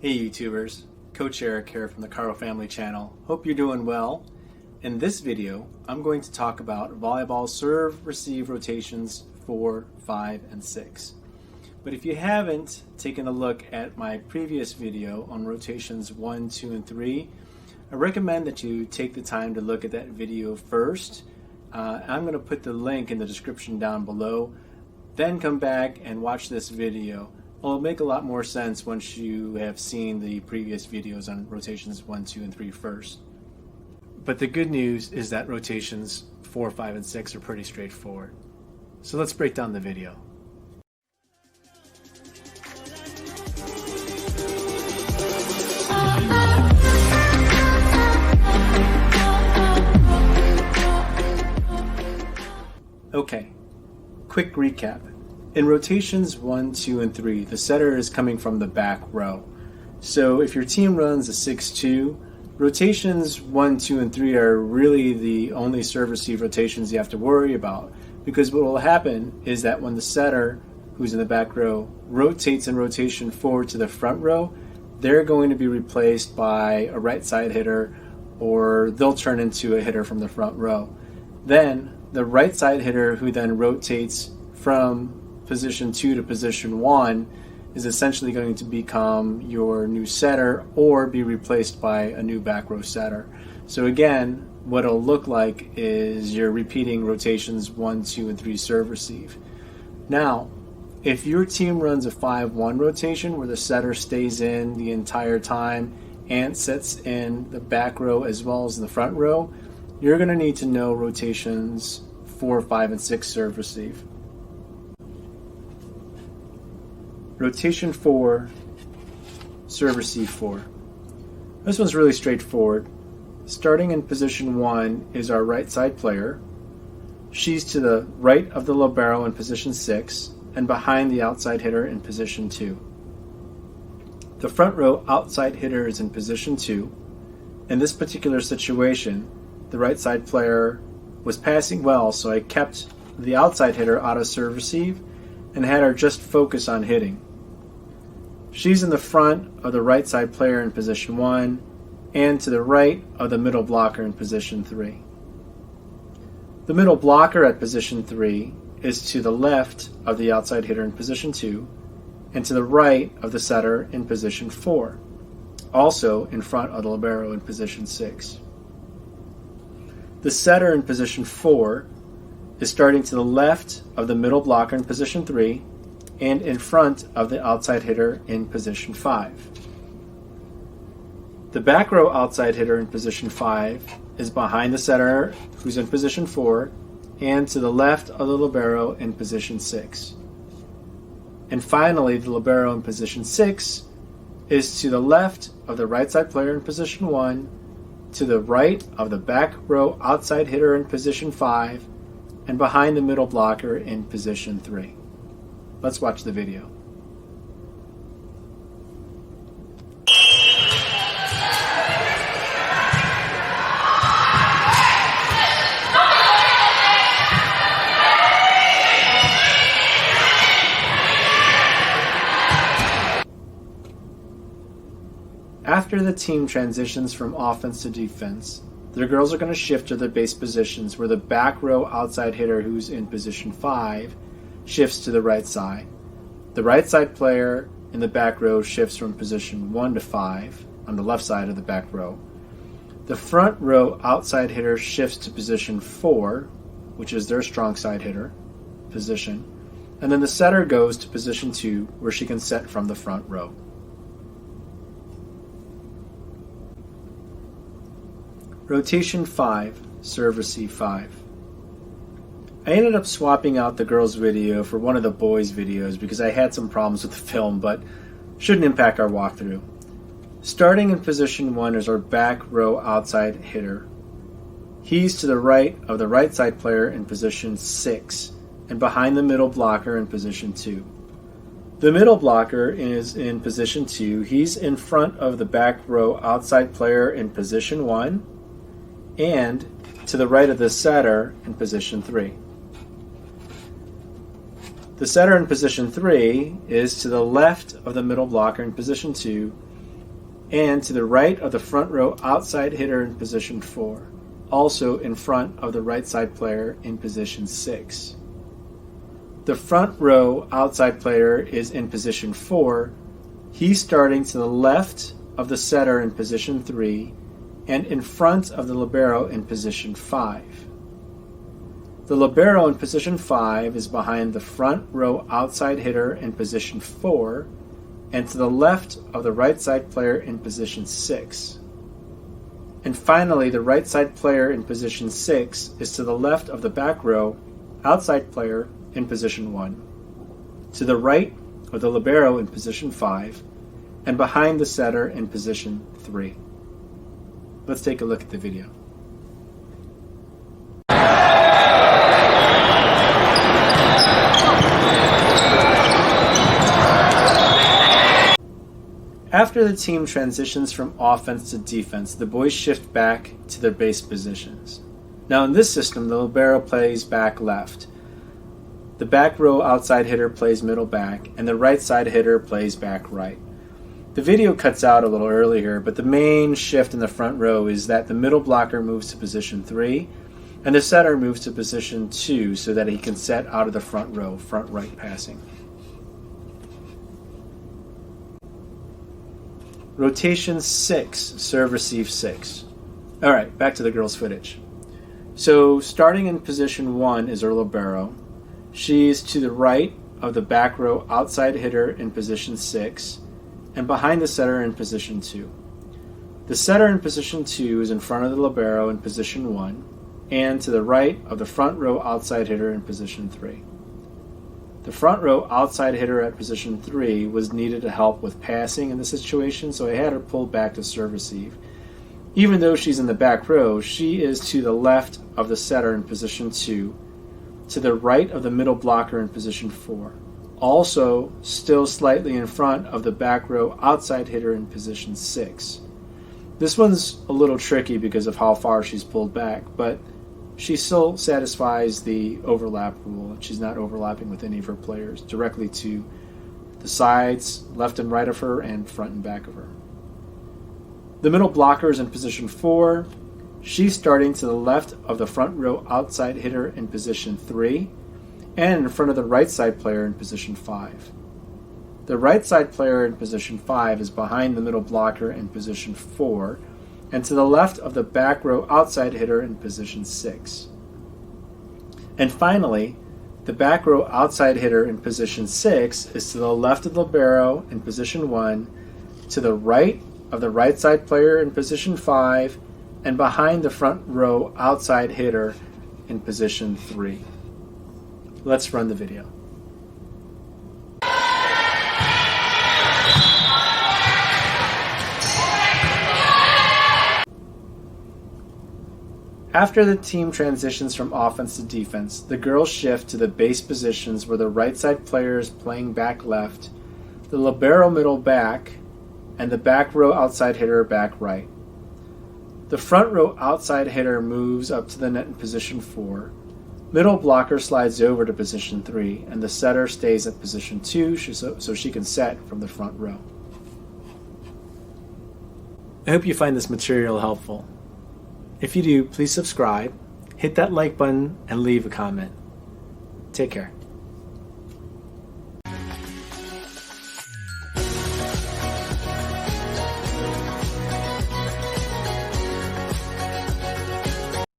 Hey YouTubers, Coach Eric here from the Caro family channel. Hope you're doing well. In this video, I'm going to talk about volleyball serve receive rotations 4, 5, and 6. But if you haven't taken a look at my previous video on rotations 1, 2, and 3, I recommend that you take the time to look at that video first. I'm going to put the link in the description down below. Then come back and watch this video. It'll make a lot more sense once you have seen the previous videos on rotations 1, 2, and 3 first. But the good news is that rotations 4, 5, and 6 are pretty straightforward. So let's break down the video. Okay, quick recap. In rotations 1, 2, and 3, the setter is coming from the back row. So if your team runs a 6-2, rotations 1, 2, and 3 are really the only serve receive rotations you have to worry about, because what will happen is that when the setter, who's in the back row, rotates in rotation 4 to the front row, they're going to be replaced by a right side hitter, or they'll turn into a hitter from the front row. Then the right side hitter, who then rotates from position 2 to position 1, is essentially going to become your new setter or be replaced by a new back row setter. So again, what it'll look like is you're repeating rotations 1, 2, and 3 serve receive. Now, if your team runs a 5-1 rotation where the setter stays in the entire time and sits in the back row as well as the front row, you're going to need to know rotations 4, 5, and 6 serve receive. Rotation 4, serve receive 4. This one's really straightforward. Starting in position 1 is our right side player. She's to the right of the libero in position 6 and behind the outside hitter in position 2. The front row outside hitter is in position 2. In this particular situation, the right side player was passing well, so I kept the outside hitter out of serve receive and had her just focus on hitting. She's in the front of the right side player in position 1 and to the right of the middle blocker in position 3. The middle blocker at position 3 is to the left of the outside hitter in position 2 and to the right of the setter in position 4, also in front of the libero in position 6. The setter in position 4 is starting to the left of the middle blocker in position 3 and in front of the outside hitter in position 5. The back row outside hitter in position 5 is behind the setter, who's in position 4, and to the left of the libero in position 6. And finally, the libero in position 6 is to the left of the right side player in position 1, to the right of the back row outside hitter in position 5, and behind the middle blocker in position 3. Let's watch the video. After the team transitions from offense to defense, the girls are going to shift to their base positions where the back row outside hitter, who's in position 5, shifts to the right side. The right side player in the back row shifts from position 1 to 5 on the left side of the back row. The front row outside hitter shifts to position 4, which is their strong side hitter position, and then the setter goes to position 2 where she can set from the front row. Rotation 5, serve receive 5. I ended up swapping out the girls' video for one of the boys' videos because I had some problems with the film, but shouldn't impact our walkthrough. Starting in position 1 is our back row outside hitter. He's to the right of the right side player in position 6 and behind the middle blocker in position 2. The middle blocker is in position 2. He's in front of the back row outside player in position 1 and to the right of the setter in position 3. The setter in position 3 is to the left of the middle blocker in position 2 and to the right of the front row outside hitter in position 4, also in front of the right side player in position 6. The front row outside player is in position 4. He's starting to the left of the setter in position 3 and in front of the libero in position 5. The libero in position 5 is behind the front row outside hitter in position 4 and to the left of the right side player in position 6. And finally, the right side player in position 6 is to the left of the back row outside player in position 1, to the right of the libero in position 5, and behind the setter in position 3. Let's take a look at the video. After the team transitions from offense to defense, the boys shift back to their base positions. Now in this system, the libero plays back left. The back row outside hitter plays middle back, and the right side hitter plays back right. The video cuts out a little early here, but the main shift in the front row is that the middle blocker moves to position 3, and the setter moves to position 2 so that he can set out of the front row, front right passing. Rotation 6, serve receive 6. Alright, back to the girls' footage. So starting in position 1 is our libero. She's to the right of the back row outside hitter in position 6 and behind the setter in position 2. The setter in position 2 is in front of the libero in position 1 and to the right of the front row outside hitter in position 3. The front row outside hitter at position 3 was needed to help with passing in the situation, so I had her pulled back to serve receive. Even though she's in the back row, she is to the left of the setter in position 2, to the right of the middle blocker in position 4, also still slightly in front of the back row outside hitter in position 6. This one's a little tricky because of how far she's pulled back, but she still satisfies the overlap rule. She's not overlapping with any of her players, directly to the sides, left and right of her, and front and back of her. The middle blocker is in position 4. She's starting to the left of the front row outside hitter in position 3 and in front of the right side player in position 5. The right side player in position 5 is behind the middle blocker in position 4 and to the left of the back row outside hitter in position 6. And finally, the back row outside hitter in position 6 is to the left of the libero in position 1, to the right of the right side player in position 5, and behind the front row outside hitter in position 3. Let's run the video. After the team transitions from offense to defense, the girls shift to the base positions where the right side player is playing back left, the libero middle back, and the back row outside hitter back right. The front row outside hitter moves up to the net in position 4. Middle blocker slides over to position 3, and the setter stays at position 2 so she can set from the front row. I hope you find this material helpful. If you do, please subscribe, hit that like button, and leave a comment. Take care.